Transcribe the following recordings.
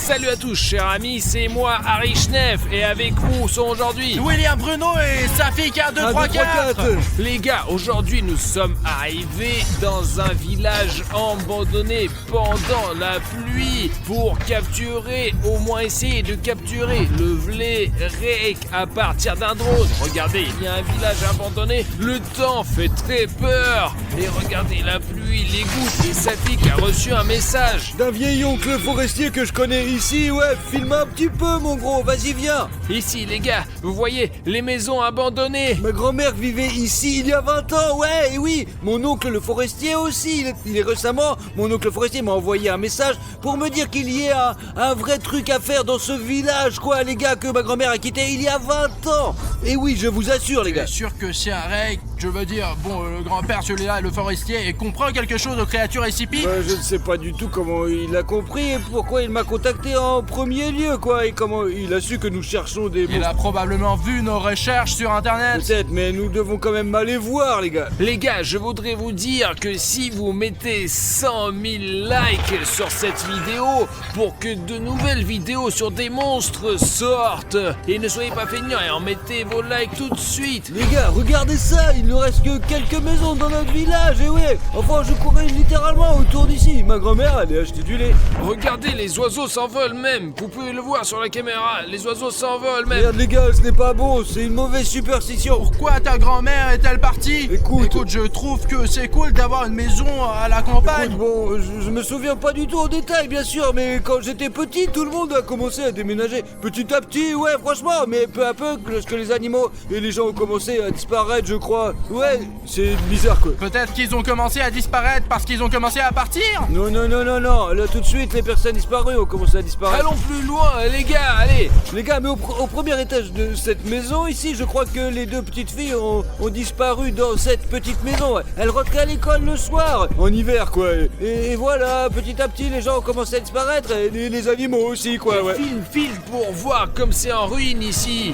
Salut à tous chers amis, c'est moi Harry Schneff et avec nous sont aujourd'hui William Bruno et sa fille K234. Les gars, aujourd'hui nous sommes arrivés dans un village abandonné pendant la pluie pour capturer, au moins essayer de capturer le Vlerek à partir d'un drone. Regardez, il y a un village abandonné, le temps fait très peur. Et regardez la pluie, les gouttes et sa fille qui a reçu un message d'un vieil oncle forestier que je connais ici, ouais, filme un petit peu mon gros, vas-y viens. Ici les gars, vous voyez les maisons abandonnées. Ma grand-mère vivait ici il y a 20 ans, ouais, et oui, mon oncle le forestier aussi, il est récemment, mon oncle forestier m'a envoyé un message pour me dire qu'il y ait un vrai truc à faire dans ce village, quoi, les gars, que ma grand-mère a quitté il y a 20 ans. Et oui, je vous assure les gars. Je suis sûr que c'est un règle, je veux dire, bon, le grand-père, celui-là, le forestier, et comprend quelque chose aux créatures SCP. Je ne sais pas du tout comment il a compris et pourquoi il m'a contacté en premier lieu, quoi, et comment il a su que nous cherchons des Il a probablement vu nos recherches sur internet. Peut-être, mais nous devons quand même aller voir, les gars. Les gars, je voudrais vous dire que si vous mettez 100 000 likes sur cette vidéo pour que de nouvelles vidéos sur des monstres sortent, et ne soyez pas feignants et en mettez vos likes tout de suite. Les gars, regardez ça, il ne reste que quelques maisons dans notre village, et ouais, enfin je courais littéralement autour d'ici. Ma grand-mère allait acheter du lait. Regardez, les oiseaux s'envolent même, vous pouvez le voir sur la caméra, les oiseaux s'envolent même. Regarde les gars, ce n'est pas bon, c'est une mauvaise superstition. Pourquoi ta grand-mère est-elle partie? Écoute, je trouve que c'est cool d'avoir une maison à la campagne. Écoute, bon, je me souviens pas du tout en détail, bien sûr, mais quand j'étais petit, tout le monde a commencé à déménager. Petit à petit, ouais, franchement, mais peu à peu, lorsque les animaux et les gens ont commencé à disparaître, je crois. Ouais, c'est bizarre, quoi. Peut-être qu'ils ont commencé à disparaître parce qu'ils ont commencé à partir. Non, là tout de suite, les personnes disparues ont commencé à disparaître. Allons plus loin, les gars, allez. Les gars, mais au premier étage de cette maison ici, je crois que les deux petites filles ont disparu dans cette petite maison. Ouais. Elles rentraient à l'école le soir, en hiver, quoi. Et voilà, petit à petit, les gens ont commencé à disparaître, et les animaux aussi, quoi, ouais. File pour voir comme c'est en ruine ici.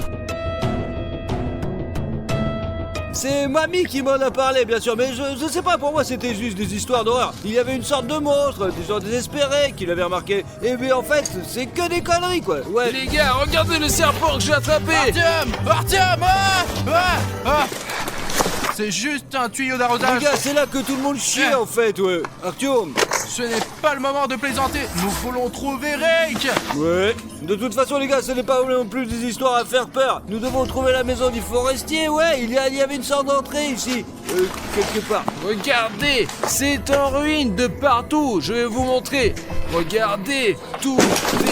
C'est mamie qui m'en a parlé, bien sûr, mais je sais pas, pour moi c'était juste des histoires d'horreur. Il y avait une sorte de monstre, des gens désespérés qui l'avaient remarqué. Et bien en fait, c'est que des conneries, quoi. Ouais. Les gars, regardez le serpent que j'ai attrapé. Artyom, c'est juste un tuyau d'arrosage. Les gars, c'est là que tout le monde chie en fait, ouais. Artyom, ce n'est pas le moment de plaisanter. Nous voulons trouver Rake. Ouais. De toute façon, les gars, ce n'est pas non plus des histoires à faire peur. Nous devons trouver la maison du forestier, ouais. Il y avait une sorte d'entrée ici, quelque part. Regardez, c'est en ruine de partout. Je vais vous montrer. Regardez, tout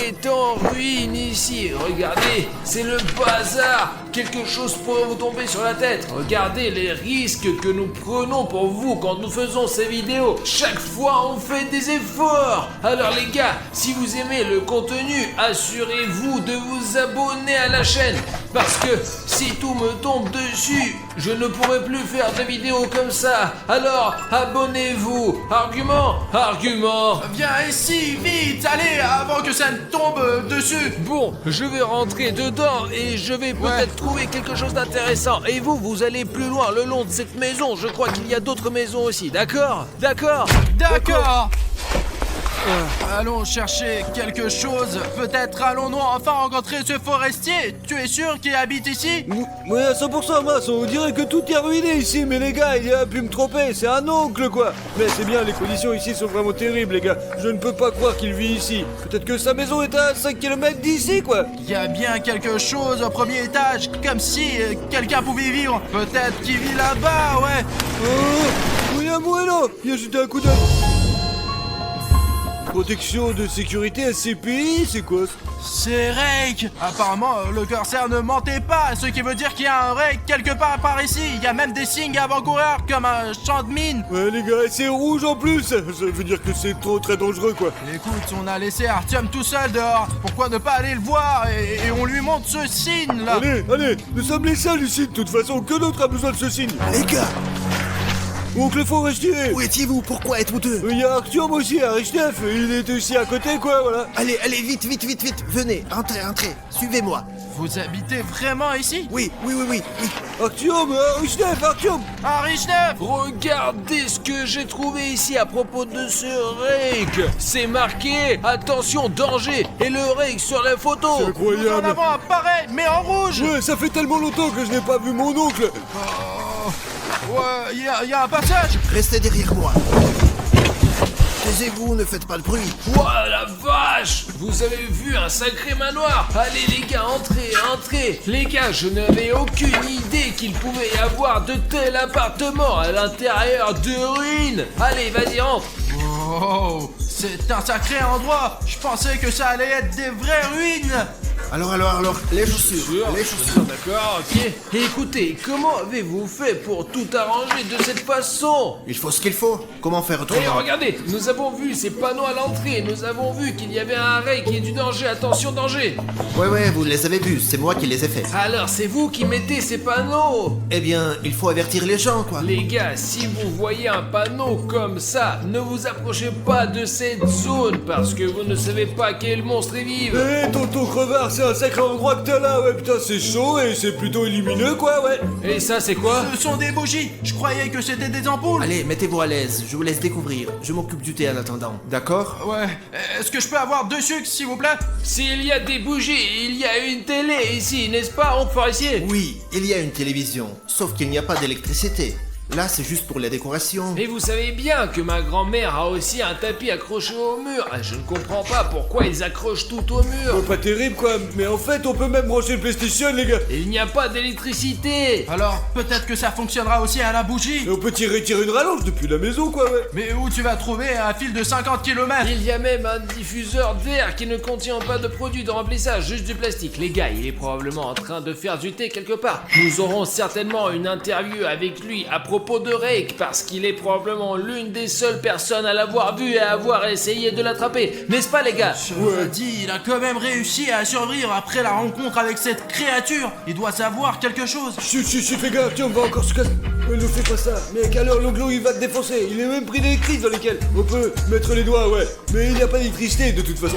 est en ruine ici. Regardez, c'est le bazar. Quelque chose pourrait vous tomber sur la tête. Regardez les risques que nous prenons pour vous quand nous faisons ces vidéos. Chaque fois, on fait des efforts. Alors les gars, si vous aimez le contenu, assurez-vous de vous abonner à la chaîne. Parce que si tout me tombe dessus, je ne pourrai plus faire de vidéos comme ça. Alors, abonnez-vous. Argument. Viens ici, vite, allez, avant que ça ne tombe dessus. Bon, je vais rentrer dedans et je vais peut-être trouver quelque chose d'intéressant. Et vous allez plus loin le long de cette maison. Je crois qu'il y a d'autres maisons aussi, d'accord. Allons chercher quelque chose. Peut-être allons-nous enfin rencontrer ce forestier. Tu es sûr qu'il habite ici? Ouais, à 100%, mince, on dirait que tout est ruiné ici, mais les gars, il a pu me tromper, c'est un oncle, quoi. Mais c'est bien, les conditions ici sont vraiment terribles, les gars. Je ne peux pas croire qu'il vit ici. Peut-être que sa maison est à 5 km d'ici, quoi. Il y a bien quelque chose au premier étage, comme si quelqu'un pouvait vivre. Peut-être qu'il vit là-bas, ouais. Oh, William Bueno, viens jeter un coup d'œil. Protection de sécurité SCPI, c'est quoi ça? C'est Rake. Apparemment, le corsaire ne mentait pas, ce qui veut dire qu'il y a un Rake quelque part par ici. Il y a même des signes avant-coureurs, comme un champ de mine. Ouais, les gars, c'est rouge en plus. Ça veut dire que c'est très dangereux, quoi. Écoute, on a laissé Artyom tout seul dehors. Pourquoi ne pas aller le voir et on lui montre ce signe, là? Allez, nous sommes les seuls ici, de toute façon. Que d'autre a besoin de ce signe? Les gars, Oncle forestier! où étiez-vous? Pourquoi êtes-vous deux? Il y a Artyom aussi, Harry Schneff, il est aussi à côté, quoi, voilà. Allez, vite, venez, entrez, suivez-moi. Vous habitez vraiment ici? Oui. Artyom, Richnev, Artyom. Ah, Richnev! Regardez ce que j'ai trouvé ici à propos de ce rake. C'est marqué attention danger et le rake sur la photo. C'est Nous en incroyable. avons un pareil, mais en rouge! Ouais, ça fait tellement longtemps que je n'ai pas vu mon oncle. Ouais, il y a un passage! Restez derrière moi. Taisez-vous, ne faites pas de bruit. Ouah la vache! Vous avez vu un sacré manoir? Allez les gars, entrez! Les gars, je n'avais aucune idée qu'il pouvait y avoir de tels appartements à l'intérieur de ruines! Allez, vas-y, entre! Oh, c'est un sacré endroit! Je pensais que ça allait être des vraies ruines! Alors, les chaussures. Les chaussures. D'accord, ok. Et écoutez, comment avez-vous fait pour tout arranger de cette façon? Il faut ce qu'il faut. Comment faire Et autrement? regardez, nous avons vu ces panneaux à l'entrée, nous avons vu qu'il y avait un rake et du danger, attention danger! Ouais, vous les avez vus, c'est moi qui les ai faits. Alors c'est vous qui mettez ces panneaux! Eh bien, il faut avertir les gens, quoi. Les gars, si vous voyez un panneau comme ça, ne vous approchez pas de cette zone parce que vous ne savez pas quel monstre y vive. Eh, tonton crevard, c'est un sacré endroit que t'as là, ouais, putain, c'est chaud et c'est plutôt lumineux, quoi, ouais. Et ça, c'est quoi? Ce sont des bougies! Je croyais que c'était des ampoules! Allez, mettez-vous à l'aise, je vous laisse découvrir. Je m'occupe du thé en attendant. D'accord? Ouais, est-ce que je peux avoir 2 sucres, s'il vous plaît? S'il y a des bougies, il y a une télé ici, n'est-ce pas, oncle forestier? Oui, il y a une télévision, sauf qu'il n'y a pas d'électricité. Là, c'est juste pour la décoration. Et vous savez bien que ma grand-mère a aussi un tapis accroché au mur. Ah, je ne comprends pas pourquoi ils accrochent tout au mur. Pas terrible, quoi, mais en fait, on peut même brancher le PlayStation, les gars. Il n'y a pas d'électricité. Alors, peut-être que ça fonctionnera aussi à la bougie! Et on peut tirer une rallonge depuis la maison, quoi, ouais. Mais où tu vas trouver un fil de 50 km? Il y a même un diffuseur d'air qui ne contient pas de produit de remplissage, juste du plastique. Les gars, il est probablement en train de faire du thé quelque part. Nous aurons certainement une interview avec lui à propos de Rake, parce qu'il est probablement l'une des seules personnes à l'avoir vu et à avoir essayé de l'attraper. N'est-ce pas, les gars? Je vous ai dit, il a quand même réussi à survivre après la rencontre avec cette créature. Il doit savoir quelque chose. Chut, fais gaffe, tiens, on va encore se casser. Mais ne fais pas ça. Mec, alors l'onglo il va te défoncer. Il est même pris des crises dans lesquelles on peut mettre les doigts, ouais. Mais il n'y a pas d'électricité de toute façon.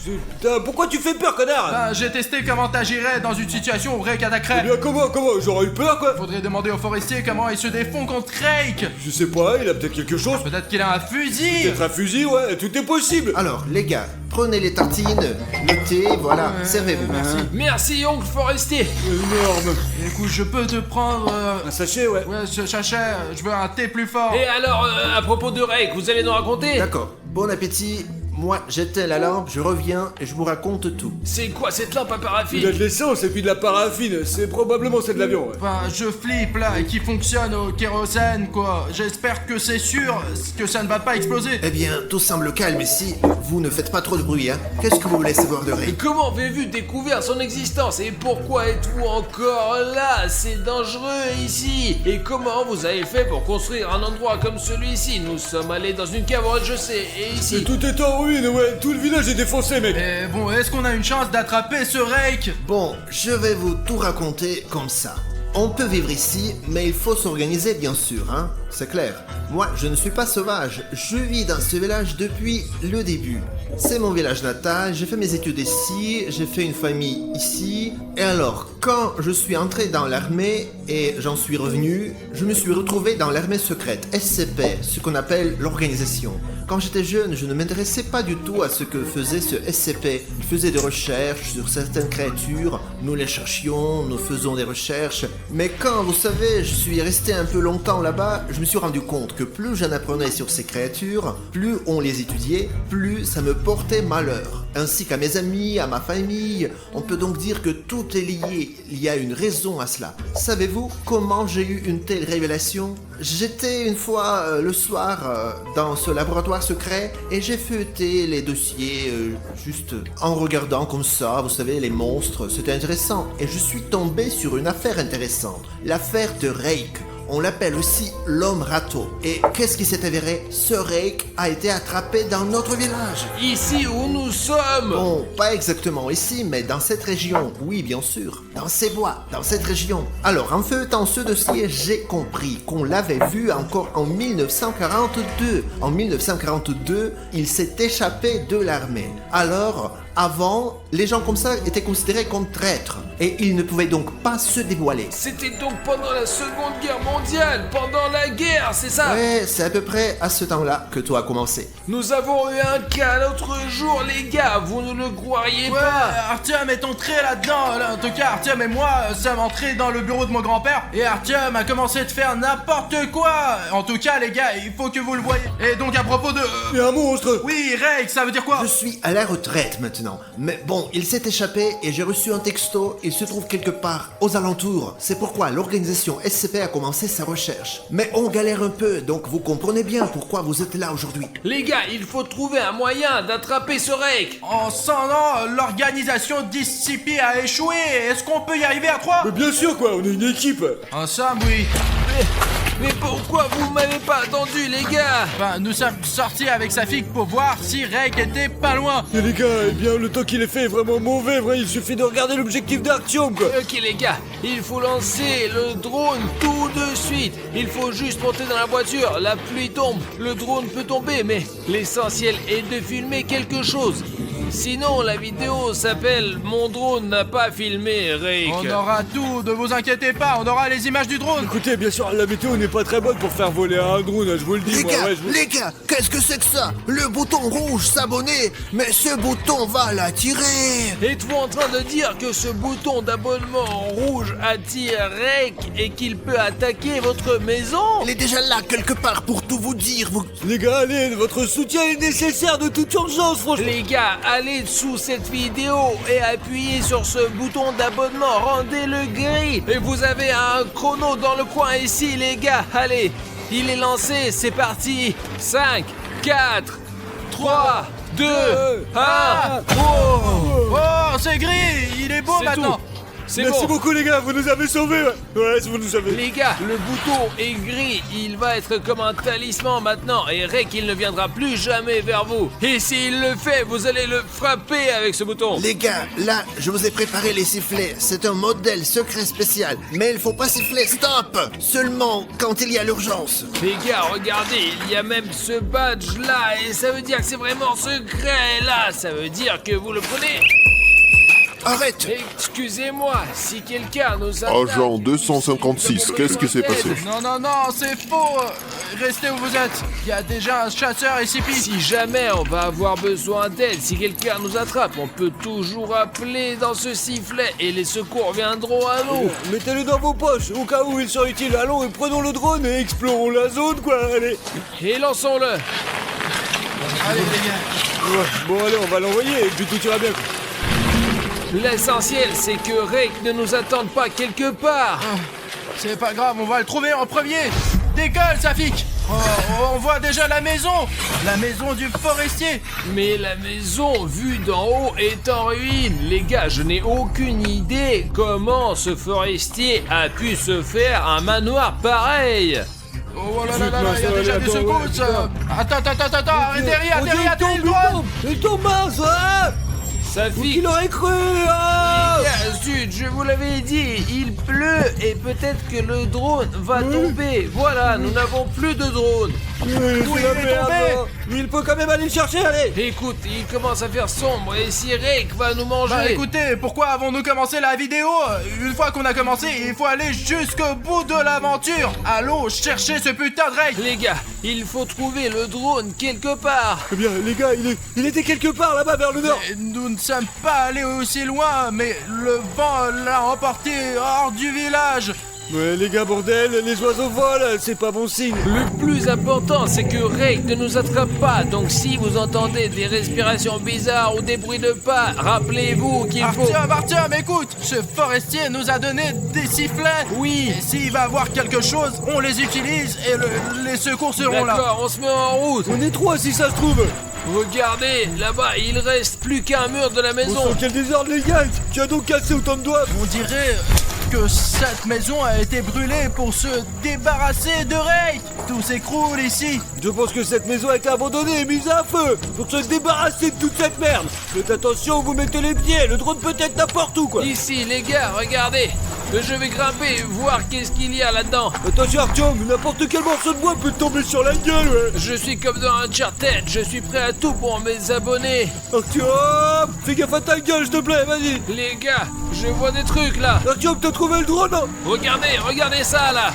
Putain, pourquoi tu fais peur, connard? Ah, j'ai testé comment t'agirais dans une situation où Rake Eh attaquerait. bien, comment? J'aurais eu peur, quoi. Faudrait demander au forestier comment il se défend contre Rake. Je sais pas, il a peut-être quelque chose. Peut-être qu'il a un fusil. Peut-être un fusil, ouais, tout est possible. Alors, les gars, prenez les tartines, le thé, voilà, servez-vous. Merci, oncle forestier. Énorme. Écoute, je peux te prendre... Un sachet, ouais. Ouais, ce sachet, je veux un thé plus fort. Et alors, à propos de Rake, vous allez nous raconter? D'accord, bon appétit. Moi, j'éteins la lampe, je reviens et je vous raconte tout. C'est quoi cette lampe à Il a paraffine? de l'essence et puis de la paraffine. C'est probablement celle de l'avion, ouais. Enfin, je flippe là, et qui fonctionne au kérosène, quoi. J'espère que c'est sûr que ça ne va pas exploser. Eh bien, tout semble calme ici. Vous ne faites pas trop de bruit, hein. Qu'est-ce que vous voulez savoir de Et Rake? comment avez-vous découvert son existence? Et pourquoi êtes-vous encore là? C'est dangereux ici. Et comment vous avez fait pour construire un endroit comme celui-ci? Nous sommes allés dans une cave au rez-de-chaussée. Et Et ici... tout est en ruine, ouais. Tout le village est défoncé, mec. Et bon, est-ce qu'on a une chance d'attraper ce Rake? Bon, je vais vous tout raconter comme ça. On peut vivre ici, mais il faut s'organiser bien sûr, hein. C'est clair. Moi, je ne suis pas sauvage. Je vis dans ce village depuis le début. C'est mon village natal, j'ai fait mes études ici, j'ai fait une famille ici. Et alors, quand je suis entré dans l'armée et j'en suis revenu, je me suis retrouvé dans l'armée secrète, SCP, ce qu'on appelle l'organisation. Quand j'étais jeune, je ne m'intéressais pas du tout à ce que faisait ce SCP. Il faisait des recherches sur certaines créatures, nous les cherchions, nous faisons des recherches. Mais quand, vous savez, je suis resté un peu longtemps là-bas, je me suis rendu compte que plus j'en apprenais sur ces créatures, plus on les étudiait, plus ça me portait malheur. Ainsi qu'à mes amis, à ma famille, on peut donc dire que tout est lié, il y a une raison à cela. Savez-vous comment j'ai eu une telle révélation? J'étais une fois le soir dans ce laboratoire secret et j'ai feuilleté les dossiers juste en regardant comme ça, vous savez, les monstres, c'était intéressant. Et je suis tombé sur une affaire intéressante, l'affaire de Rake. On l'appelle aussi l'homme râteau. Et qu'est-ce qui s'est avéré? Ce Rake a été attrapé dans notre village. Ici où nous sommes. Bon, pas exactement ici, mais dans cette région, oui bien sûr. Dans ces bois, dans cette région. Alors, en feuilletant ce dossier, j'ai compris qu'on l'avait vu encore en 1942. En 1942, il s'est échappé de l'armée. Alors, Avant, les gens comme ça étaient considérés comme traîtres. Et ils ne pouvaient donc pas se dévoiler. C'était donc pendant la Seconde Guerre mondiale, pendant la guerre, c'est ça? Ouais, c'est à peu près à ce temps-là que tout a commencé. Nous avons eu un cas l'autre jour, les gars, vous ne le croiriez Ouais, pas. Artyom est entré là-dedans. Là, en tout cas, Artyom et moi sommes entrés dans le bureau de mon grand-père et Artyom a commencé de faire n'importe quoi. En tout cas, les gars, il faut que vous le voyez. Et donc, à propos de... Il y a un monstre. Oui, Rake, ça veut dire quoi? Je suis à la retraite maintenant. Mais bon, il s'est échappé et j'ai reçu un texto. Il se trouve quelque part aux alentours. C'est pourquoi l'organisation SCP a commencé sa recherche. Mais on galère un peu, donc vous comprenez bien pourquoi vous êtes là aujourd'hui. Les gars, il faut trouver un moyen d'attraper ce rec. En 100 ans, l'organisation d'SCP a échoué. Est-ce qu'on peut y arriver à 3? Mais bien sûr quoi, on est une équipe. En somme, oui. Mais pourquoi vous m'avez pas attendu, les gars? Ben, nous sommes sortis avec Safik pour voir si Rake était pas loin. Mais les gars, eh bien le temps qu'il est fait est vraiment mauvais, vrai. Il suffit de regarder l'objectif d'Artyom quoi. Ok les gars, il faut lancer le drone tout de suite. Il faut juste monter dans la voiture, la pluie tombe, le drone peut tomber, mais l'essentiel est de filmer quelque chose. Sinon la vidéo s'appelle « Mon drone n'a pas filmé, Rick ». On aura tout, ne vous inquiétez pas, on aura les images du drone. Écoutez, bien sûr, la météo n'est pas très bonne pour faire voler un drone, je vous le dis. Les moi, gars, ouais, je vous- les gars, qu'est-ce que c'est que ça? Le bouton rouge s'abonner, mais ce bouton va l'attirer. Êtes-vous en train de dire que ce bouton d'abonnement rouge attire Rick et qu'il peut attaquer votre maison? Il est déjà là quelque part pour tout vous dire. Vous... Les gars, allez, votre soutien est nécessaire de toute urgence, franchement. Les gars, allez dessous cette vidéo et appuyez sur ce bouton d'abonnement, rendez-le gris. Et vous avez un chrono dans le coin ici, les gars. Allez, il est lancé, c'est parti. 5, 4, 3, 2, 1. Oh, c'est gris, il est beau C'est maintenant. tout. C'est Merci bon. beaucoup les gars, vous nous avez sauvés. Ouais, vous nous avez... Les gars, le bouton est gris, il va être comme un talisman maintenant et Rek il ne viendra plus jamais vers vous. Et s'il le fait, vous allez le frapper avec ce bouton. Les gars, là, je vous ai préparé les sifflets. C'est un modèle secret spécial. Mais il faut pas siffler, stop! Seulement quand il y a l'urgence. Les gars, regardez, il y a même ce badge là et ça veut dire que c'est vraiment secret là. Ça veut dire que vous le prenez. Arrête! Excusez-moi, si quelqu'un nous attaque... Agent 256, qu'est-ce qui s'est passé? Non, non, non, c'est faux. Restez où vous êtes. Il y a déjà un chasseur SCP. Si jamais on va avoir besoin d'aide, si quelqu'un nous attrape, on peut toujours appeler dans ce sifflet et les secours viendront à nous. Mettez-le dans vos poches, au cas où il sera utile. Allons et prenons le drone et explorons la zone, quoi, allez. Et lançons-le. Allez, les gars. Ouais, bon, allez, on va l'envoyer et puis tout ira bien. L'essentiel, c'est que Rick ne nous attende pas quelque part. C'est pas grave, on va le trouver en premier. Décolle, Safik. Oh, on voit déjà la maison du forestier. Mais la maison, vue d'en haut, est en ruine. Les gars, je n'ai aucune idée comment ce forestier a pu se faire un manoir pareil. Oh là là là là, il y a déjà des Attends, secousses. ouais, Attends, arrêtez, Il tombe, il tombe, mince, ah Ça Qui fait... l'aurait cru, ah Zut, je vous l'avais dit, il pleut et peut-être que le drone va tomber. Voilà, nous n'avons plus de drone. Oui, il est tombé. Il peut quand même aller le chercher, allez. Écoute, il commence à faire sombre et si Rick va nous manger... Bah écoutez, pourquoi avons-nous commencé la vidéo? Une fois qu'on a commencé, il faut aller jusqu'au bout de l'aventure. Allons chercher ce putain de Rake. Les gars, il faut trouver le drone quelque part. Eh bien, les gars, il était quelque part là-bas vers le nord. Nous ne sommes pas allés aussi loin, mais le vent l'a emporté hors du village. Ouais, les gars, bordel, les oiseaux volent, c'est pas bon signe. Le plus important, c'est que Rick ne nous attrape pas. Donc si vous entendez des respirations bizarres ou des bruits de pas, rappelez-vous qu'il faut... Artyom, écoute, ce forestier nous a donné des sifflets. Oui. Et s'il va voir quelque chose, on les utilise et les secours seront là. D'accord, on se met en route. On est trois si ça se trouve. Regardez, là-bas, il reste plus qu'un mur de la On maison. sent quel désordre, les gars. Tu as donc cassé autant de doigts. On dirait que cette maison a été brûlée pour se débarrasser de Rake. Tout s'écroule ici. Je pense que cette maison a été abandonnée et mise à feu pour se débarrasser de toute cette merde. Faites attention, vous mettez les pieds, le drone peut être n'importe où, quoi. Ici, les gars, regardez. Je vais grimper, voir qu'est-ce qu'il y a là-dedans. Attention Artyom, n'importe quel morceau de bois peut te tomber sur la gueule, ouais. Je suis comme dans Uncharted, je suis prêt à tout pour mes abonnés. Artyom, fais gaffe à ta gueule, s'il te plaît, vas-y. Les gars, je vois des trucs là. Artyom, t'as trouvé le drone, non? Regardez ça là.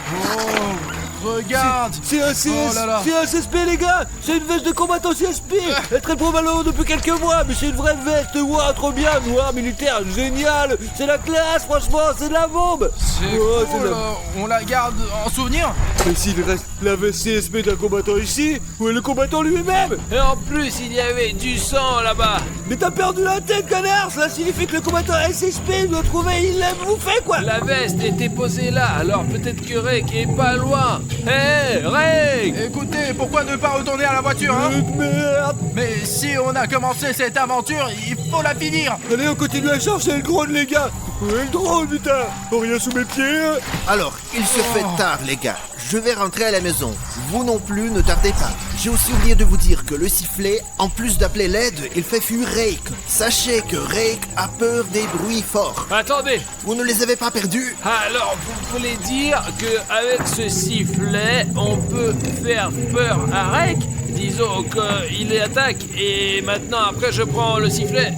Regarde. C'est un Oh là là. C'est un CSP, les gars. C'est une veste de combattant CSP. Elle est très probablement depuis quelques mois, mais c'est une vraie veste. Waouh, trop bien, noir, militaire, génial. C'est la classe, franchement, c'est de la bombe. C'est Oh, cool, on la garde en souvenir. Mais s'il reste la veste CSP d'un combattant ici, où est le combattant lui-même? Et en plus, il y avait du sang là-bas. Mais t'as perdu la tête, connard. Cela signifie que le combattant SSP doit trouver, il l'a bouffé, quoi. La veste était posée là, alors peut-être que Rake est pas loin. Hé, Rake! Écoutez, pourquoi ne pas retourner à la voiture, hein? Merde. Mais si on a commencé cette aventure, il faut la finir. Allez, on continue à chercher le drone, les gars. Où est le drone, putain? Oh, rien sous mes pieds. Alors, il se fait tard, les gars. Je vais rentrer à la maison. Vous non plus, ne tardez pas. J'ai aussi oublié de vous dire que le sifflet, en plus d'appeler l'aide, il fait fuir Rake. Sachez que Rake a peur des bruits forts. Attendez, Vous ne les avez pas perdus? alors vous voulez dire qu'avec ce sifflet, on peut faire peur à Rake? Disons qu'il attaque et maintenant après je prends le sifflet.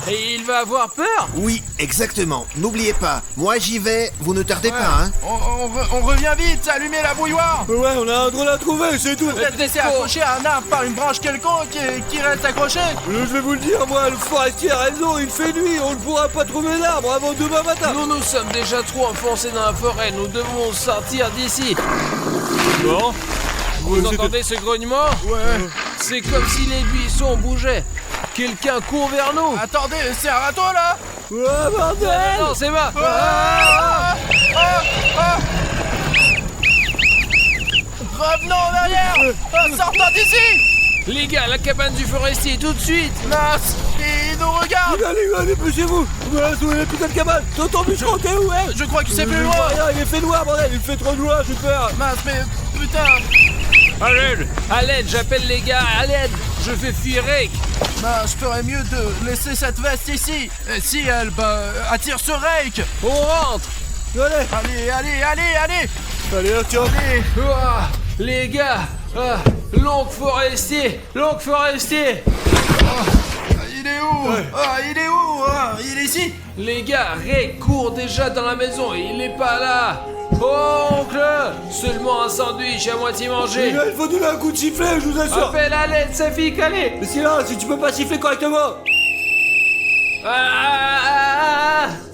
Et il va avoir peur? Oui, exactement. N'oubliez pas, moi j'y vais, vous ne tardez pas, hein. On revient vite, allumez la bouilloire. Ouais, on a un drone à trouver, c'est tout. Peut-être laisser accrocher à un arbre par une branche quelconque qui reste accrochée. Je vais vous le dire, moi, le forestier a raison, il fait nuit, on ne pourra pas trouver l'arbre avant demain matin. Nous sommes déjà trop enfoncés dans la forêt, nous devons sortir d'ici. Bon, vous entendez ce grognement? Ouais. C'est comme si les buissons bougeaient. Quelqu'un court vers nous. Attendez, c'est un râteau là. Ouais, bordel. Non, c'est moi. Revenons en arrière. Sortons d'ici. Les gars, la cabane du forestier, tout de suite. Mince, il nous regarde. Allez, dépêchez-vous. Voilà, où est la putain de cabane? Tonton Bûcheron, t'es où, hein? Je crois que c'est plus Je loin. vois rien, il est fait noir, bordel, il fait trop noir, j'ai peur. Mince, mais putain. À l'aide, j'appelle les gars, à l'aide. Je fais fuir Rake. Je ferais mieux de laisser cette veste ici. Et si elle, attire ce Rake. On rentre. Allez, Allez. Artyom. Allez. Ouah, les gars, l'oncle forestier. Il est où? Il est ici. Les gars, Rake court déjà dans la maison et il n'est pas là. Oncle, seulement un sandwich à moitié mangé. Il faut donner un coup de sifflet, je vous assure. Appelle à l'aide, Safik, allez. Mais silence, si tu peux pas siffler correctement.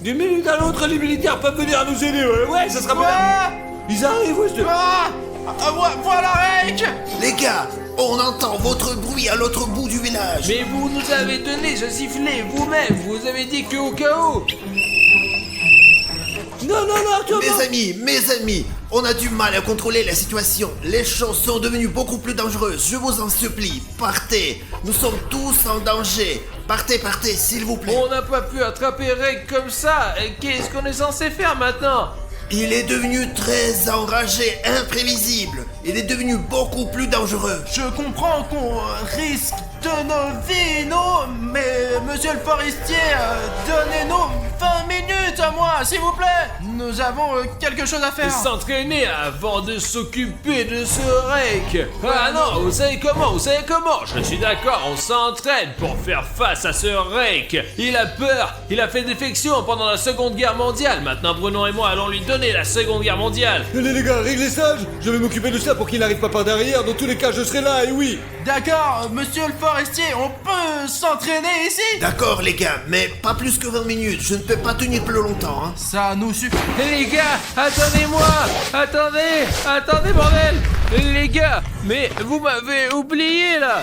D'une minute à l'autre, les militaires peuvent venir nous aider, ouais, ça sera bien. Ils arrivent, ouais, Voilà Rake. Les gars, on entend votre bruit à l'autre bout du village. Mais vous nous avez donné ce sifflet vous-même, vous avez dit que au cas où. Non, Artyom. Mes amis, on a du mal à contrôler la situation. Les choses sont devenues beaucoup plus dangereuses. Je vous en supplie, partez. Nous sommes tous en danger. Partez, s'il vous plaît. On n'a pas pu attraper Rake comme ça. Et qu'est-ce qu'on est censé faire maintenant? Il est devenu très enragé, imprévisible. Il est devenu beaucoup plus dangereux. Je comprends qu'on risque de nos vies, mais monsieur le forestier, donnez-nous 20 minutes à moi, s'il vous plaît. Nous avons quelque chose à faire. S'entraîner avant de s'occuper de ce Rake. Ah non, vous savez comment? Je suis d'accord, on s'entraîne pour faire face à ce Rake. Il a peur, il a fait défection pendant la Seconde Guerre mondiale. Maintenant, Bruno et moi allons lui donner la Seconde Guerre mondiale. Allez les gars, réglez ça, je vais m'occuper de ça pour qu'il n'arrive pas par derrière. Dans tous les cas, je serai là, et oui. D'accord, monsieur le forestier, on peut s'entraîner ici. D'accord les gars, mais pas plus que 20 minutes. Je ne peux pas tenir plus longtemps, hein. Ça nous suffit. Les gars, attendez-moi. Attendez bordel. Les gars, mais vous m'avez oublié là.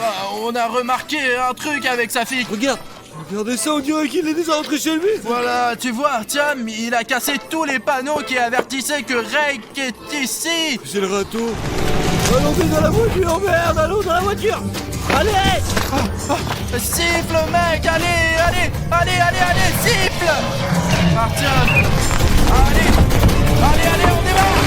On a remarqué un truc avec sa fille. Regardez ça, on dirait qu'il est déjà rentré chez lui. Voilà, tu vois, Artyom, il a cassé tous les panneaux qui avertissaient que Rake est ici. C'est le râteau. Allons dans la voiture, merde, allons dans la voiture. Allez. Siffle, mec, allez, siffle. Artyom, allez, on démarre.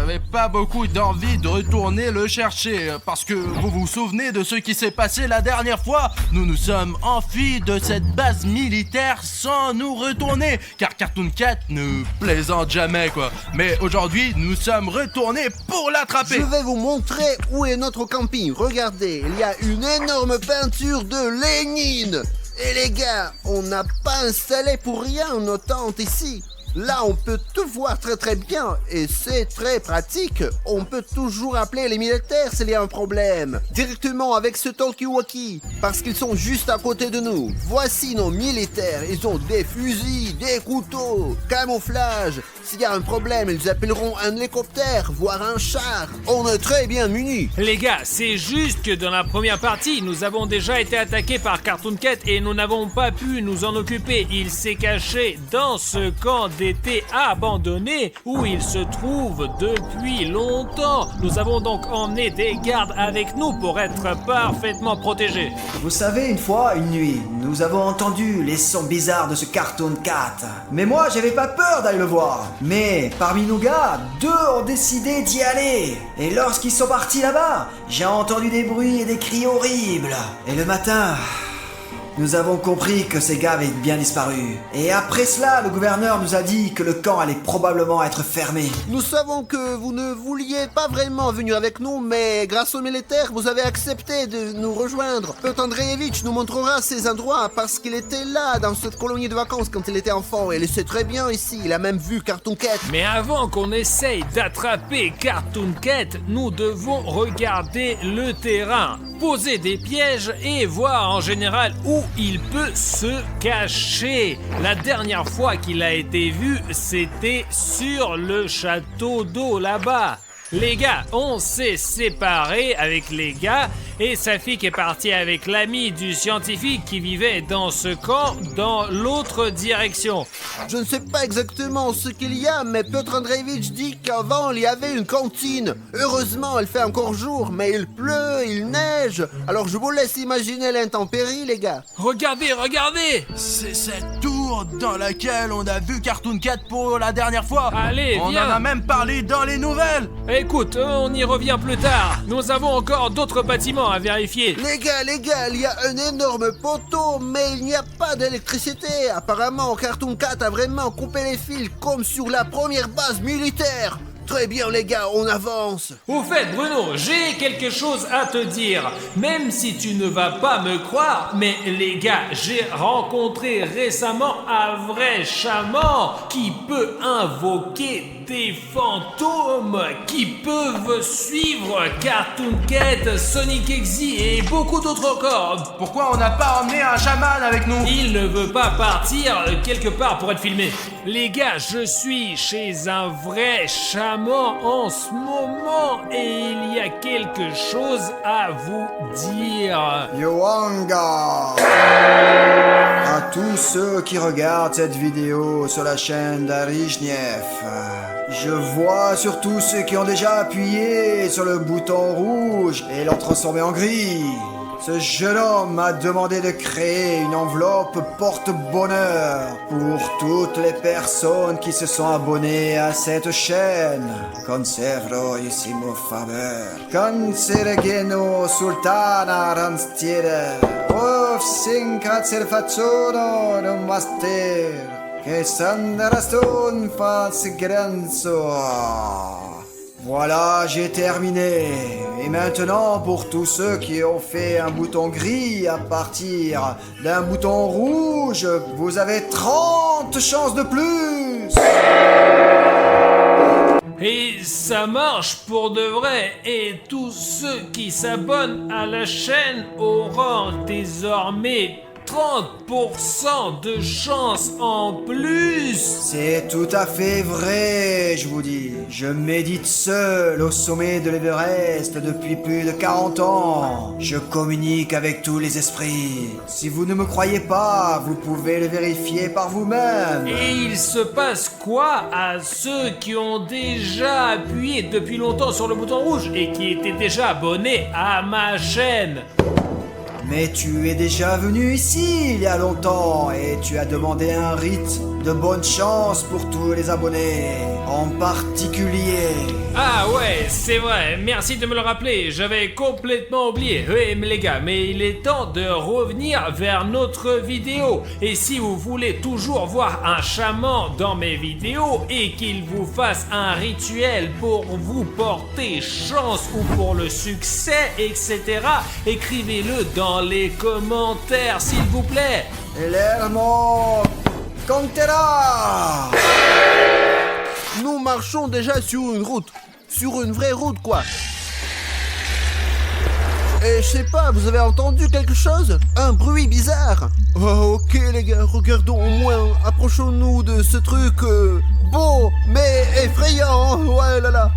j'avais pas beaucoup d'envie de retourner le chercher. Parce que vous vous souvenez de ce qui s'est passé la dernière fois? Nous nous sommes enfuis de cette base militaire sans nous retourner. Car Cartoon Cat ne plaisante jamais, quoi. Mais aujourd'hui, nous sommes retournés pour l'attraper. Je vais vous montrer où est notre camping. Regardez, il y a une énorme peinture de Lénine. Et les gars, on n'a pas installé pour rien nos tentes ici. Là, on peut tout voir très bien et c'est très pratique. On peut toujours appeler les militaires s'il y a un problème. Directement avec ce talkie-walkie, parce qu'ils sont juste à côté de nous. Voici nos militaires. Ils ont des fusils, des couteaux, camouflage. S'il y a un problème, ils appelleront un hélicoptère, voire un char. On est très bien munis. Les gars, c'est juste que dans la première partie, nous avons déjà été attaqués par Cartoon Cat et nous n'avons pas pu nous en occuper. Il s'est caché dans ce camp d'été abandonné où il se trouve depuis longtemps. Nous avons donc emmené des gardes avec nous pour être parfaitement protégés. Vous savez, une fois, une nuit, nous avons entendu les sons bizarres de ce Cartoon Cat. Mais moi, j'avais pas peur d'aller le voir. Mais parmi nos gars, 2 ont décidé d'y aller. Et lorsqu'ils sont partis là-bas, j'ai entendu des bruits et des cris horribles. Et le matin, nous avons compris que ces gars avaient bien disparu. Et après cela, le gouverneur nous a dit que le camp allait probablement être fermé. Nous savons que vous ne vouliez pas vraiment venir avec nous, mais grâce aux militaires, vous avez accepté de nous rejoindre. Piotr Andreevitch nous montrera ces endroits parce qu'il était là dans cette colonie de vacances quand il était enfant. Et il sait très bien ici, il a même vu Cartoon Cat. Mais avant qu'on essaye d'attraper Cartoon Cat, nous devons regarder le terrain, poser des pièges et voir en général où il peut se cacher. La dernière fois qu'il a été vu, c'était sur le château d'eau là-bas. Les gars, on s'est séparés avec les gars et Safik est parti avec l'ami du scientifique qui vivait dans ce camp dans l'autre direction. Je ne sais pas exactement ce qu'il y a, mais Piotr Andreevitch dit qu'avant il y avait une cantine. Heureusement, elle fait encore jour, mais il pleut, il neige. Alors je vous laisse imaginer l'intempérie, les gars. Regardez, regardez! C'est cette tour dans laquelle on a vu Cartoon Cat pour la dernière fois. Allez, on viens. en a même parlé dans les nouvelles. Écoute, on y revient plus tard. Nous avons encore d'autres bâtiments à vérifier. Les gars, il y a un énorme poteau, mais il n'y a pas d'électricité. Apparemment, Cartoon Cat a vraiment coupé les fils comme sur la première base militaire. Très bien les gars, on avance. Au fait, Bruno, j'ai quelque chose à te dire. Même si tu ne vas pas me croire, mais les gars, j'ai rencontré récemment un vrai chaman qui peut invoquer des fantômes qui peuvent suivre Cartoon Cat, Sonic Exy et beaucoup d'autres encore. Pourquoi on n'a pas emmené un chaman avec nous? Il ne veut pas partir quelque part pour être filmé. Les gars, je suis chez un vrai chaman en ce moment et il y a quelque chose à vous dire. Yoanga! À tous ceux qui regardent cette vidéo sur la chaîne d'Arishniev, je vois surtout ceux qui ont déjà appuyé sur le bouton rouge et l'ont transformé en gris. Ce jeune homme m'a demandé de créer une enveloppe porte-bonheur pour toutes les personnes qui se sont abonnées à cette chaîne. Conservroissimo favor. Consergeno sultana ranstiere. Of sinkatserfazzono no master. Que sandaraston fas granzo. Voilà, j'ai terminé. Et maintenant, pour tous ceux qui ont fait un bouton gris à partir d'un bouton rouge, vous avez 30 chances de plus. Et ça marche pour de vrai. Et tous ceux qui s'abonnent à la chaîne auront désormais 30% de chance en plus. C'est tout à fait vrai, je vous dis. Je médite seul au sommet de l'Everest depuis plus de 40 ans. Je communique avec tous les esprits. Si vous ne me croyez pas, vous pouvez le vérifier par vous-même. Et il se passe quoi à ceux qui ont déjà appuyé depuis longtemps sur le bouton rouge et qui étaient déjà abonnés à ma chaîne? Mais tu es déjà venu ici il y a longtemps et tu as demandé un rite de bonne chance pour tous les abonnés. en particulier. Ah ouais, c'est vrai, merci de me le rappeler, j'avais complètement oublié. Oui, mais les gars, mais il est temps de revenir vers notre vidéo. Et si vous voulez toujours voir un chaman dans mes vidéos et qu'il vous fasse un rituel pour vous porter chance ou pour le succès, etc., écrivez-le dans les commentaires, s'il vous plaît. Lermo Contera. Nous marchons déjà sur une route. Sur une vraie route, quoi. Et je sais pas, vous avez entendu quelque chose? Un bruit bizarre. Oh, ok les gars, regardons au moins. Approchons-nous de ce truc beau, mais effrayant. Ouais là là.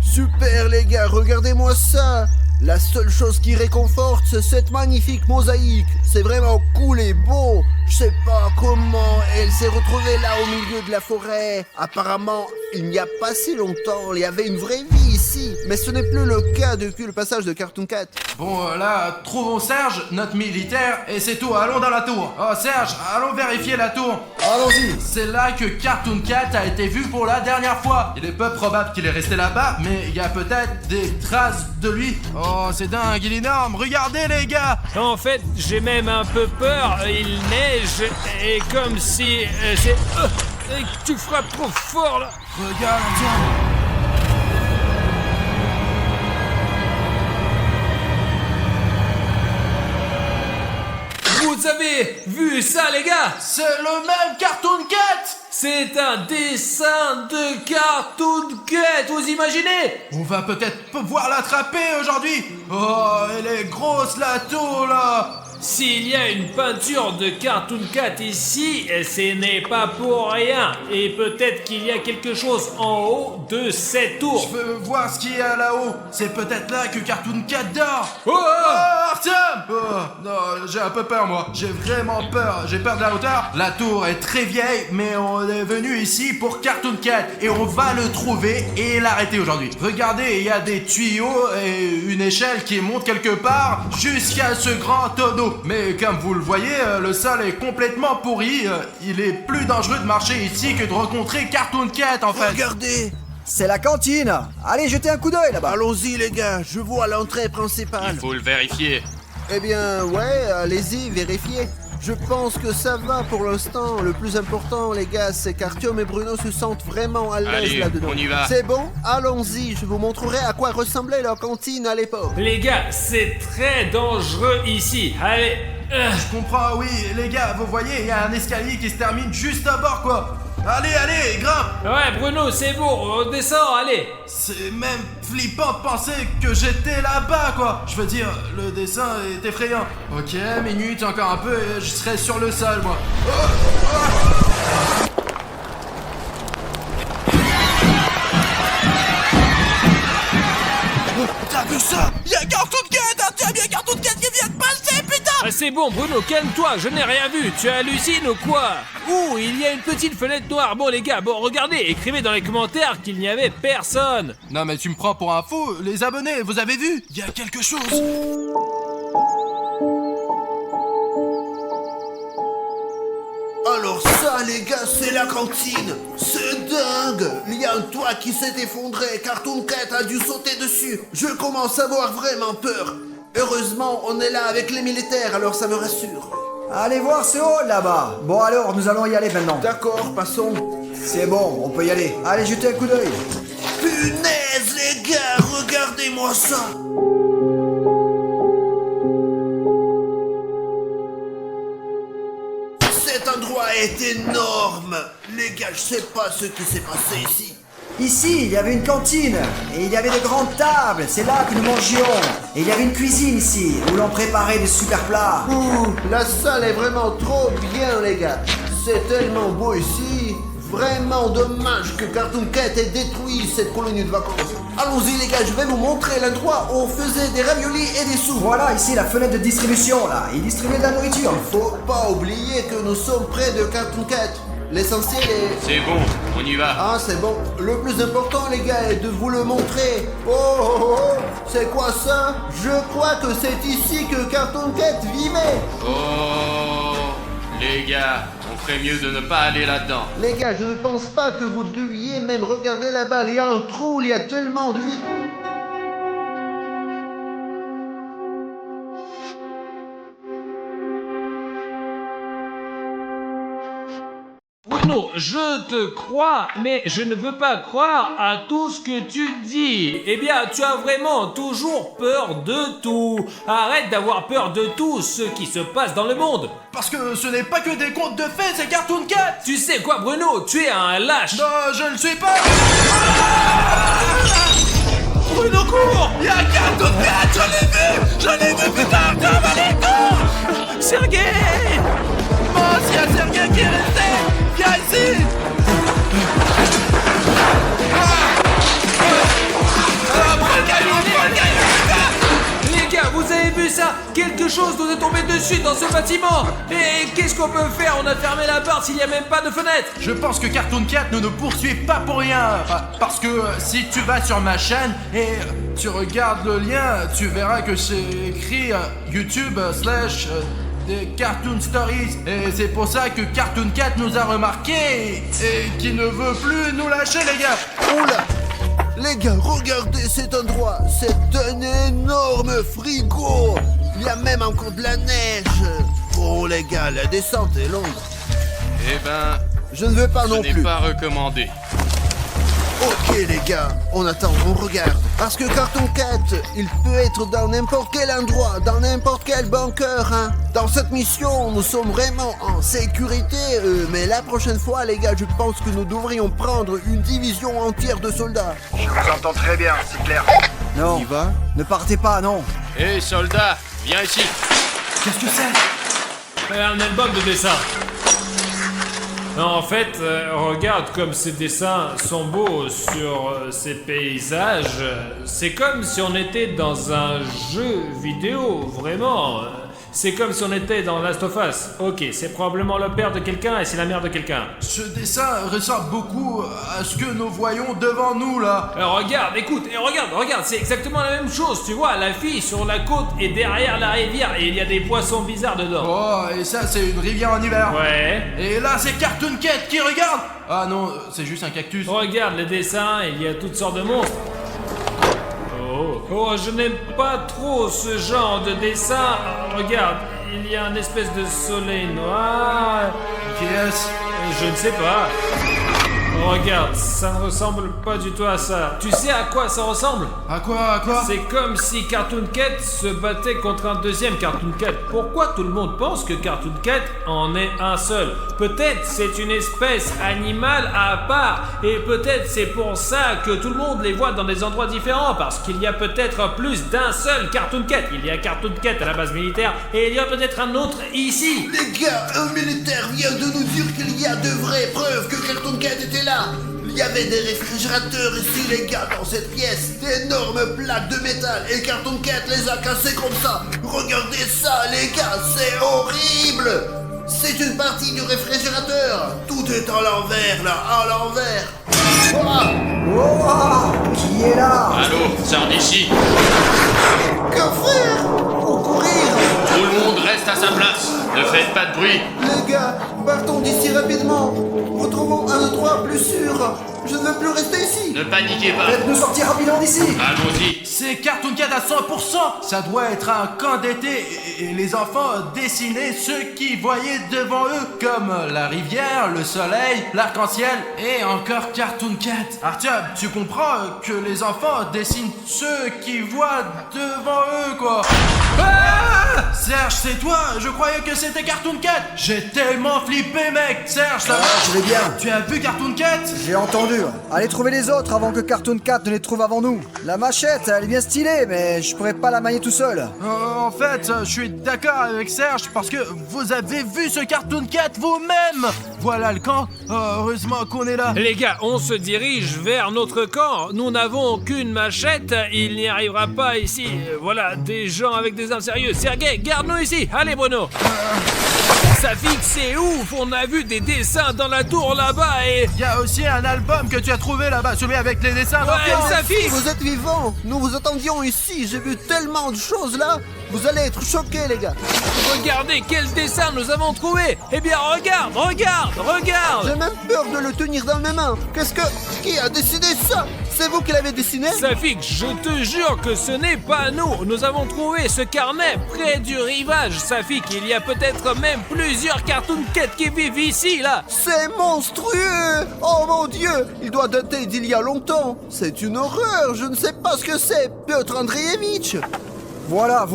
Super les gars, regardez-moi ça. La seule chose qui réconforte, c'est cette magnifique mosaïque. C'est vraiment cool et beau. Je sais pas comment elle s'est retrouvée là au milieu de la forêt. Apparemment, il n'y a pas si longtemps, il y avait une vraie vie ici. Mais ce n'est plus le cas depuis le passage de Cartoon Cat. Bon, là, trouvons Serge, notre militaire, et c'est tout, allons dans la tour. Oh, Serge, allons vérifier la tour. Allons-y. C'est là que Cartoon Cat a été vu pour la dernière fois. Il est peu probable qu'il est resté là-bas, mais il y a peut-être des traces de lui. Oh, c'est dingue, il est énorme, regardez les gars. En fait, j'ai même un peu peur, il neige, et comme si tu frappes trop fort là. Regarde, tiens. Vous avez vu ça les gars? C'est le même Cartoon Cat. C'est un dessin de Cartoon Cat, vous imaginez? On va peut-être pouvoir l'attraper aujourd'hui. Oh, elle est grosse la tour là. S'il y a une peinture de Cartoon Cat ici, ce n'est pas pour rien. Et peut-être qu'il y a quelque chose en haut de cette tour. Je veux voir ce qu'il y a là-haut. C'est peut-être là que Cartoon Cat dort. Oh, Artyom! Oh, non, j'ai un peu peur moi. J'ai vraiment peur. J'ai peur de la hauteur. La tour est très vieille, mais on est venu ici pour Cartoon Cat. Et on va le trouver et l'arrêter aujourd'hui. Regardez, il y a des tuyaux et une échelle qui monte quelque part jusqu'à ce grand tonneau. Mais comme vous le voyez, le sol est complètement pourri. Il est plus dangereux de marcher ici que de rencontrer Cartoon Cat en fait. Regardez. C'est la cantine. Allez, jetez un coup d'œil là-bas. Allons-y les gars, je vois l'entrée principale. Il faut le vérifier. Eh bien, ouais, allez-y, vérifiez. Je pense que ça va pour l'instant. Le plus important, les gars, c'est qu'Artyom et Bruno se sentent vraiment à l'aise Allez, là-dedans. on y va. C'est bon? Allons-y, je vous montrerai à quoi ressemblait leur cantine à l'époque. les gars, c'est très dangereux ici. Allez. Je comprends, oui, les gars, vous voyez, il y a un escalier qui se termine juste à bord, quoi. Allez, allez, grimpe. Ouais, Bruno, c'est bon, on descend, allez. C'est même flippant de penser que j'étais là-bas, quoi. Je veux dire, le dessin est effrayant. Ok, minute, encore un peu et je serai sur le sol, moi. T'as vu ça? Y'a Cartoon Cat, Artyom, y'a Cartoon Cat qui vient de passer, putain! Ah, c'est bon, Bruno, calme-toi, je n'ai rien vu. Tu hallucines ou quoi? Ouh, il y a une petite fenêtre noire. Bon, les gars, bon, regardez, écrivez dans les commentaires qu'il n'y avait personne. Non mais tu me prends pour un fou, les abonnés, vous avez vu? Il y a quelque chose. Alors ça, les gars, c'est la cantine. C'est dingue. Il y a un toit qui s'est effondré. Cartoon Cat a dû sauter dessus. Je commence à avoir vraiment peur. Heureusement, on est là avec les militaires, alors ça me rassure. Allez voir ce hall là-bas. Bon alors, nous allons y aller maintenant. D'accord, passons. C'est bon, on peut y aller. Allez, jetez un coup d'œil. Punaise, les gars, regardez-moi ça. Cet endroit est énorme. Les gars, je sais pas ce qui s'est passé ici. Ici, il y avait une cantine, et il y avait de grandes tables, c'est là que nous mangions. Et il y avait une cuisine ici, où l'on préparait des super plats. Ouh, la salle est vraiment trop bien, les gars. C'est tellement beau ici. Vraiment dommage que Cartoon Cat ait détruit cette colonie de vacances. Allons-y, les gars, je vais vous montrer l'endroit où on faisait des raviolis et des soupes. Voilà, ici, la fenêtre de distribution, là. Ils distribuaient de la nourriture. Faut pas oublier que nous sommes près de Cartoon Cat. L'essentiel est... C'est bon, on y va. Ah, c'est bon. Le plus important, les gars, est de vous le montrer. Oh, oh, oh, oh. C'est quoi ça? Je crois que c'est ici que Cartoon Cat vivait. Oh, Les gars, on ferait mieux de ne pas aller là-dedans. Les gars, je ne pense pas que vous deviez même regarder là-bas. Il y a un trou, il y a tellement de... Bruno, je te crois, mais je ne veux pas croire à tout ce que tu dis. Eh bien, tu as vraiment toujours peur de tout. Arrête d'avoir peur de tout ce qui se passe dans le monde. Parce que ce n'est pas que des contes de fées, c'est Cartoon Cat. Tu sais quoi, Bruno? Tu es un lâche. Non, je ne suis pas. Bruno, cours. Il y a Cartoon Cat, je l'ai vu, putain, comme allez, cours. Sergei. Mince, il y a Sergei qui est resté. Viens ici. Les gars, vous avez vu ça? Quelque chose nous est tombé dessus dans ce bâtiment. Et qu'est-ce qu'on peut faire? On a fermé la porte s'il n'y a même pas de fenêtre. Je pense que Cartoon Cat ne nous poursuit pas pour rien. Parce que si tu vas sur ma chaîne et tu regardes le lien, tu verras que c'est écrit YouTube / des Cartoon Stories. Et c'est pour ça que Cartoon Cat nous a remarqué et qui ne veut plus nous lâcher, les gars. Oula! Les gars, regardez cet endroit. C'est un énorme frigo. Il y a même encore de la neige. Oh les gars, la descente est longue. Eh ben, Je ne veux pas ce non n'est plus. pas recommandé. Ok les gars, on attend, on regarde. Parce que Cartoon Cat, il peut être dans n'importe quel endroit, dans n'importe quel bunker, hein. Dans cette mission, nous sommes vraiment en sécurité, mais la prochaine fois les gars, je pense que nous devrions prendre une division entière de soldats. Je vous entends très bien, c'est clair. Non, Y va? ne partez pas, non. Hé, soldat, viens ici. Qu'est-ce que c'est? Un album de dessin. Non, en fait, regarde comme ces dessins sont beaux sur ces paysages. C'est comme si on était dans un jeu vidéo, vraiment. C'est comme si on était dans Last of Us. Ok, c'est probablement le père de quelqu'un et c'est la mère de quelqu'un. Ce dessin ressemble beaucoup à ce que nous voyons devant nous, là. Regarde, écoute, et regarde, c'est exactement la même chose, tu vois, la fille sur la côte est derrière la rivière et il y a des poissons bizarres dedans. Oh, et ça, c'est une rivière en hiver. Ouais. Et là, c'est Cartoon Cat qui regarde. Ah non, c'est juste un cactus. Regarde les dessins, il y a toutes sortes de monstres. Oh, je n'aime pas trop ce genre de dessin. Regarde, il y a une espèce de soleil noir. Qui est-ce? Je ne sais pas. Regarde, ça ne ressemble pas du tout à ça. Tu sais à quoi ça ressemble? À quoi? C'est comme si Cartoon Cat se battait contre un deuxième Cartoon Cat. Pourquoi tout le monde pense que Cartoon Cat en est un seul? Peut-être c'est une espèce animale à part. Et peut-être c'est pour ça que tout le monde les voit dans des endroits différents. Parce qu'il y a peut-être plus d'un seul Cartoon Cat. Il y a Cartoon Cat à la base militaire et il y a peut-être un autre ici. Les gars, un militaire vient de nous dire qu'il y a de vraies preuves que Cartoon Cat était là. Il y avait des réfrigérateurs ici les gars dans cette pièce, d'énormes plaques de métal et Cartoon Cat les a cassées comme ça. Regardez ça les gars, c'est horrible. C'est une partie du réfrigérateur. Tout est à l'envers là, à l'envers. Oh, qui est là? Allô, sors d'ici. Que faire? Au courir. Tout le monde reste à sa place. Ne faites pas de bruit. Les gars, partons d'ici rapidement. Retrouvons un endroit plus sûr. Je ne veux plus rester ici. Ne paniquez pas. Faites-nous sortir rapidement d'ici. Allons-y. C'est Cartoon Cat à 100%. Ça doit être un camp d'été et les enfants dessinaient ce qu'ils voyaient devant eux, comme la rivière, le soleil, l'arc-en-ciel et encore Cartoon Cat. Arthur, tu comprends que les enfants dessinent ce qu'ils voient devant eux, quoi. Ah! Serge, c'est toi? Je croyais que c'était Cartoon Cat. J'ai tellement flippé, mec. Serge, ça va? Je vais bien. Tu as vu Cartoon Cat? J'ai entendu. Allez trouver les autres avant que Cartoon Cat ne les trouve avant nous. La machette, elle est bien stylée, mais je pourrais pas la manier tout seul. En fait, je suis d'accord avec Serge parce que vous avez vu ce Cartoon Cat vous-même. Voilà le camp. Oh, heureusement qu'on est là. Les gars, on se dirige vers notre camp. Nous n'avons qu'une machette. Il n'y arrivera pas ici. Voilà, des gens avec des armes sérieuses. Sergei, garde-nous ici. Allez, Bruno. Ça fixe, c'est ouf. On a vu des dessins dans la tour là-bas et... Il y a aussi un album que tu as trouvé là-bas, celui avec les dessins. Ouais, ça fixe. Vous êtes vivants. Nous vous attendions ici. J'ai vu tellement de choses là. Vous allez être choqués, les gars. Regardez quel dessin nous avons trouvé. Eh bien, regarde. J'ai même peur de le tenir dans mes mains. Qui a décidé ça? C'est vous qui l'avez dessiné? Safik, je te jure que ce n'est pas nous. Nous avons trouvé ce carnet près du rivage. Safik, il y a peut-être même plusieurs Cartoon Cat qui vivent ici, là. C'est monstrueux! Oh mon Dieu! Il doit dater d'il y a longtemps. C'est une horreur. Je ne sais pas ce que c'est. Piotr Andreevitch. Voilà,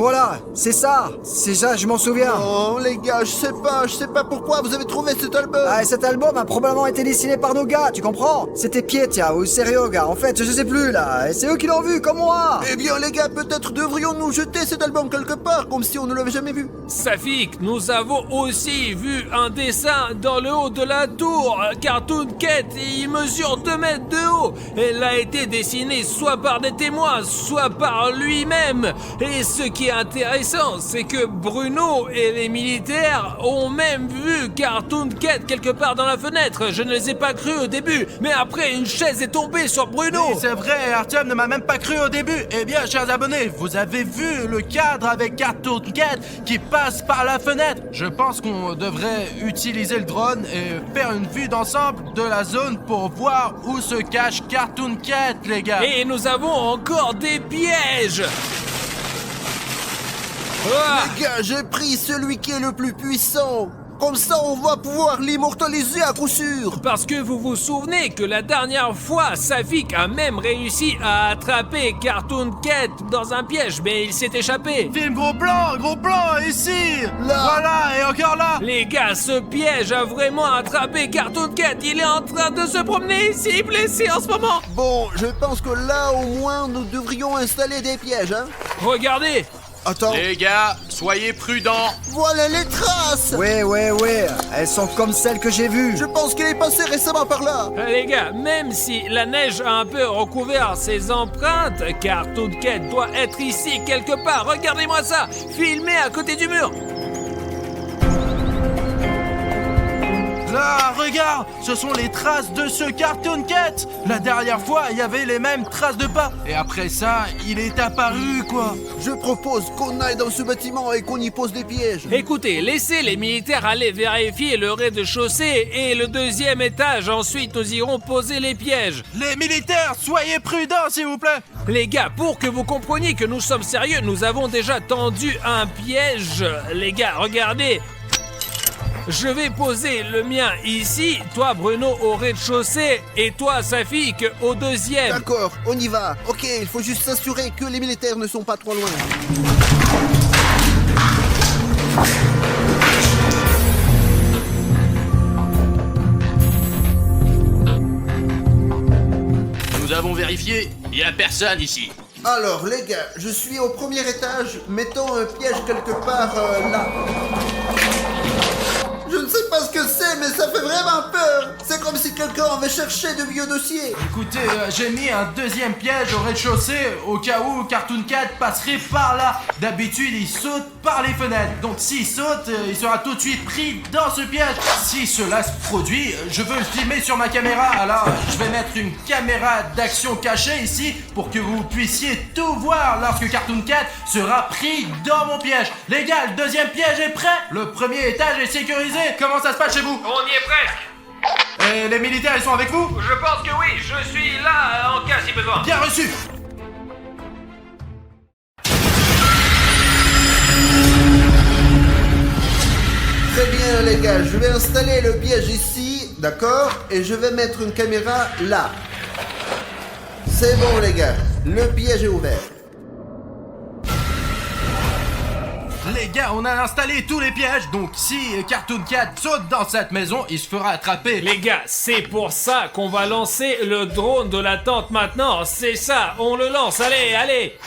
c'est ça, je m'en souviens. Oh les gars, je sais pas pourquoi vous avez trouvé cet album. Ah, et cet album a probablement été dessiné par nos gars, tu comprends? C'était Pietia ou Serio, gars, en fait, je sais plus, là, et c'est eux qui l'ont vu, comme moi. Eh bien les gars, peut-être devrions-nous jeter cet album quelque part, comme si on ne l'avait jamais vu. Safik, nous avons aussi vu un dessin dans le haut de la tour. Cartoon Cat, il mesure 2 mètres de haut. Elle a été dessinée soit par des témoins, soit par lui-même. Et ce qui est intéressant, c'est que Bruno et les militaires ont même vu Cartoon Cat quelque part dans la fenêtre. Je ne les ai pas crus au début, mais après une chaise est tombée sur Bruno. Oui, c'est vrai, Artyom ne m'a même pas cru au début. Eh bien, chers abonnés, vous avez vu le cadre avec Cartoon Cat qui passe par la fenêtre. Je pense qu'on devrait utiliser le drone et faire une vue d'ensemble de la zone pour voir où se cache Cartoon Cat, les gars. Et nous avons encore des pièges. Ah, Les gars, j'ai pris celui qui est le plus puissant. Comme ça, on va pouvoir l'immortaliser à coup sûr. parce que vous vous souvenez que la dernière fois, Safik a même réussi à attraper Cartoon Cat dans un piège, mais il s'est échappé. Film gros plan, ici. Là. Voilà, et encore là. Les gars, ce piège a vraiment attrapé Cartoon Cat. Il est en train de se promener ici, blessé en ce moment. Bon, je pense que là, au moins, nous devrions installer des pièges, hein. Regardez. Attends, Les gars, soyez prudents. voilà les traces. Ouais, elles sont comme celles que j'ai vues. Je pense qu'il est passé récemment par là. Les gars, même si la neige a un peu recouvert ses empreintes, Cartoon Cat doit être ici quelque part. Regardez-moi ça, filmé à côté du mur. Là, regarde, ce sont les traces de ce Cartoon Cat. La dernière fois, il y avait les mêmes traces de pas. Et après ça, il est apparu, quoi. Je propose qu'on aille dans ce bâtiment et qu'on y pose des pièges. Écoutez, laissez les militaires aller vérifier le rez-de-chaussée et le 2e étage. Ensuite, nous irons poser les pièges. Les militaires, soyez prudents, s'il vous plaît. Les gars, pour que vous compreniez que nous sommes sérieux, nous avons déjà tendu un piège. Les gars, regardez. Je vais poser le mien ici, toi Bruno au rez-de-chaussée et toi Safik au 2e. D'accord, on y va. Ok, il faut juste s'assurer que les militaires ne sont pas trop loin. Nous avons vérifié, il n'y a personne ici. Alors les gars, je suis au 1er étage. Mettons un piège quelque part là. Je ne sais pas ce que c'est, mais ça fait vraiment peur. C'est comme si quelqu'un avait cherché de vieux dossiers. Écoutez, j'ai mis un 2e piège au rez-de-chaussée au cas où Cartoon Cat passerait par là. D'habitude, il saute par les fenêtres. Donc s'il saute, il sera tout de suite pris dans ce piège. Si cela se produit, je veux le filmer sur ma caméra. Alors, je vais mettre une caméra d'action cachée ici pour que vous puissiez tout voir lorsque Cartoon Cat sera pris dans mon piège. Les gars, le 2e piège est prêt. Le 1er étage est sécurisé. Comment ça se passe chez vous? On y est presque. Et les militaires, ils sont avec vous? Je pense que oui, je suis là en cas si besoin. Bien reçu. Très bien les gars, je vais installer le piège ici, d'accord? Et je vais mettre une caméra là. C'est bon les gars, le piège est ouvert. Les gars, on a installé tous les pièges, donc si Cartoon Cat saute dans cette maison, il se fera attraper. Les gars, c'est pour ça qu'on va lancer le drone de la tente maintenant. C'est ça, on le lance, allez.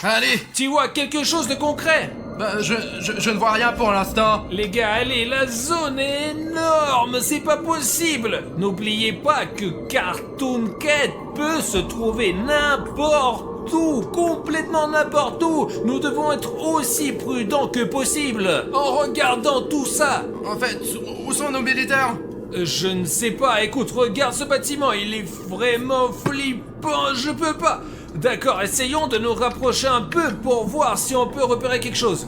Allez, Tu vois quelque chose de concret? je ne vois rien pour l'instant. Les gars, allez, la zone est énorme, c'est pas possible. N'oubliez pas que Cartoon Cat peut se trouver n'importe où, complètement n'importe où. Nous devons être aussi prudents que possible en regardant tout ça. En fait, où sont nos militaires? Je ne sais pas, écoute, regarde ce bâtiment, il est vraiment flippant, je peux pas. D'accord, essayons de nous rapprocher un peu pour voir si on peut repérer quelque chose.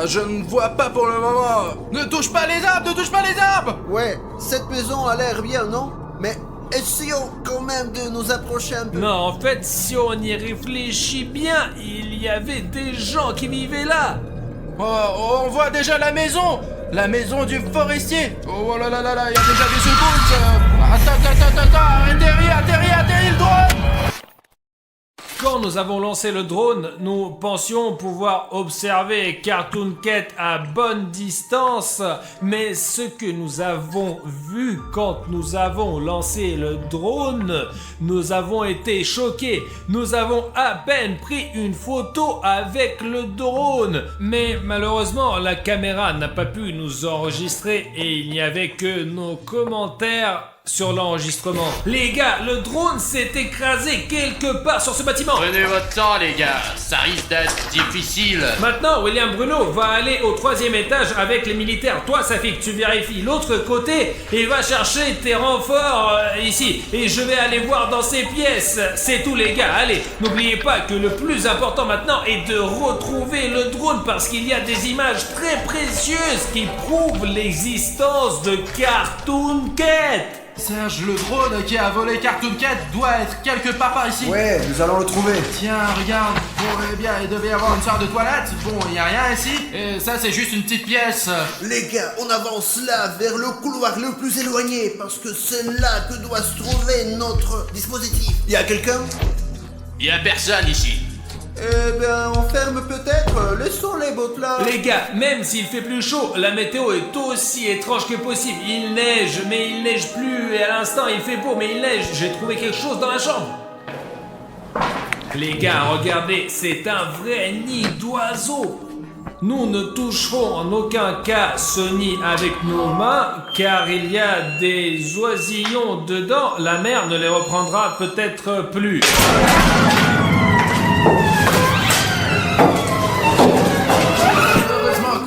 Je ne vois pas pour le moment. Ne touche pas les arbres, ne touche pas les arbres. Ouais, cette maison a l'air bien, non? Mais essayons quand même de nous approcher un peu. Non, en fait, si on y réfléchit bien, il y avait des gens qui vivaient là. Oh, on voit déjà la maison du forestier. Oh là là là là, il y a déjà des secousses. Attends, atterris le drone. Quand nous avons lancé le drone, nous pensions pouvoir observer Cartoon Cat à bonne distance, mais ce que nous avons vu quand nous avons lancé le drone, nous avons été choqués. Nous avons à peine pris une photo avec le drone, mais malheureusement la caméra n'a pas pu nous enregistrer et il n'y avait que nos commentaires sur l'enregistrement. Les gars, le drone s'est écrasé quelque part sur ce bâtiment. Prenez votre temps, les gars. Ça risque d'être difficile. Maintenant, William Bruno va aller au 3e étage avec les militaires. Toi, Safik, tu vérifies l'autre côté et va chercher tes renforts ici. Et je vais aller voir dans ces pièces. C'est tout, les gars. Allez, n'oubliez pas que le plus important maintenant est de retrouver le drone parce qu'il y a des images très précieuses qui prouvent l'existence de Cartoon Cat. Serge, le drone qui a volé Cartoon Cat doit être quelque part par ici. Ouais, nous allons le trouver. Tiens, regarde. Bon, eh bien, il devait y avoir une sorte de toilette. Bon, il n'y a rien ici. Et ça, c'est juste une petite pièce. Les gars, on avance là, vers le couloir le plus éloigné, parce que c'est là que doit se trouver notre dispositif. Y a quelqu'un? Y a personne ici. Eh ben, on ferme peut-être. Laissons les bottes là. Les gars, même s'il fait plus chaud, la météo est aussi étrange que possible. Il neige, mais il neige plus. Et à l'instant, il fait beau, mais il neige. J'ai trouvé quelque chose dans la chambre. Les gars, regardez, c'est un vrai nid d'oiseaux. Nous ne toucherons en aucun cas ce nid avec nos mains, car il y a des oisillons dedans. La mer ne les reprendra peut-être plus.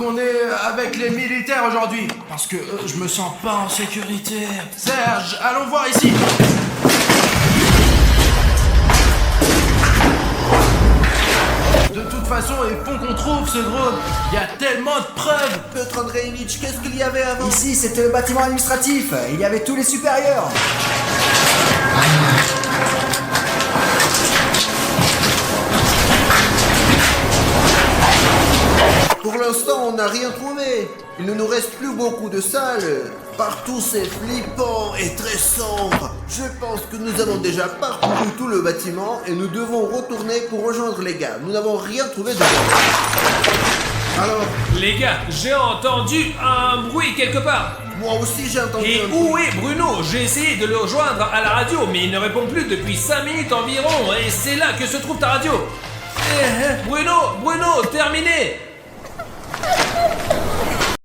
On est avec les militaires aujourd'hui parce que je me sens pas en sécurité. Serge, allons voir ici. De toute façon, il faut qu'on trouve ce drone. Il y a tellement de preuves. Piotr Andreevitch, qu'est-ce qu'il y avait avant? Ici, c'était le bâtiment administratif. Il y avait tous les supérieurs. Pour l'instant, on n'a rien trouvé. Il ne nous reste plus beaucoup de salles. Partout, c'est flippant et très sombre. Je pense que nous avons déjà parcouru tout le bâtiment et nous devons retourner pour rejoindre les gars. Nous n'avons rien trouvé dedans. Alors, Les gars, j'ai entendu un bruit quelque part. moi aussi j'ai entendu Et un bruit. où est Bruno? J'ai essayé de le rejoindre à la radio, mais il ne répond plus depuis 5 minutes environ. Et c'est là que se trouve ta radio. Bruno, terminé.